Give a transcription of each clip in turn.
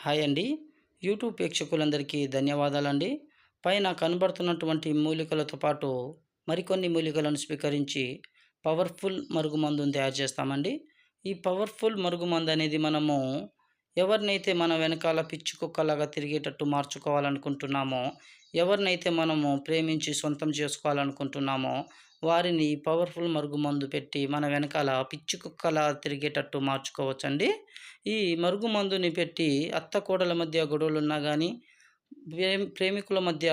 Hi అండి. YouTube ప్రేక్షకులందరికీ ధన్యవాదాలండి. పైన కనబడుతున్నటువంటి మూలికలతో పాటు మరికొన్ని మూలికలను స్వీకరించి పవర్‌ఫుల్ మరుగుమందును తయారు చేస్తామండి. ఈ పవర్‌ఫుల్ మరుగుమందనేది మనము ఎవరినైతే మన వెనకాల పిచ్చి కుక్కలాగా తిరిగేటట్టు మార్చుకోవాలనుకుంటున్నామో, ఎవరినైతే మనము ప్రేమించి సొంతం చేసుకోవాలనుకుంటున్నామో, వారిని ఈ పవర్‌ఫుల్ మరుగుమందు పెట్టి మన వెనకాల పిచ్చి కుక్కలా తిరిగేటట్టు మార్చుకోవచ్చండి. ఈ మరుగుమందుని పెట్టి అత్త కోడళ్ళ మధ్య గొడవలున్నా గానీ, ప్రేమికుల మధ్య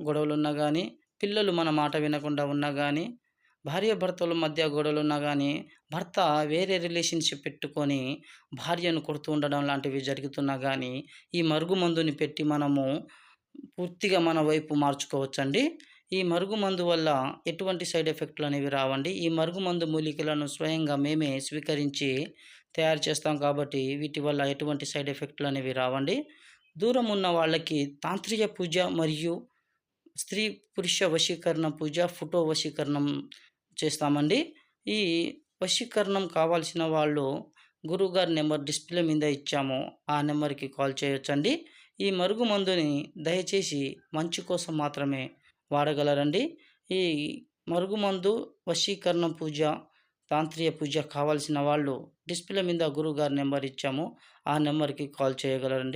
గొడవలున్నా గానీ, పిల్లలు మన మాట వినకుండా ఉన్నా గానీ, భార్యాభర్తల మధ్య గొడవలున్నా గానీ, భర్త వేరే రిలేషన్‌షిప్ పెట్టుకొని భార్యను కొడుతూ ఉండడం లాంటివి జరుగుతున్నా గానీ, ఈ మరుగుమందుని పెట్టి మనము పూర్తిగా మన వైపు మార్చుకోవచ్చండి. ఈ మరుగుమందు వల్ల ఎటువంటి సైడ్ ఎఫెక్ట్‌లనేవి రావండి. ఈ మరుగుమందు మూలికలను స్వయంగా మేమే స్వీకరించి తయారు చేస్తాం కాబట్టి, వీటి వల్ల ఎటువంటి సైడ్ ఎఫెక్ట్‌లనేవి రావండి. దూరం ఉన్న వాళ్ళకి తాంత్రిక పూజ మరియు స్త్రీ, పురుష వశీకరణ పూజ, ఫోటో వశీకరణం చేస్తామండి. ఈ వశీకరణం కావాల్సిన వాళ్ళు గురువుగారి నెంబర్ డిస్‌ప్లే మీద ఇచ్చాము. ఆ నెంబర్‌కి కాల్ చేయొచ్చండి. ఈ మరుగుమందుని దయచేసి మంచి కోసం మాత్రమే వాడగలరండి. ఈ మరుగుమందు, వశీకరణ పూజ, తాంత్రిక పూజ కావాల్సిన వాళ్ళు డిస్‌ప్లే మీద గురువుగారి నెంబర్ ఇచ్చాము. ఆ నెంబర్‌కి కాల్ చేయగలరండి.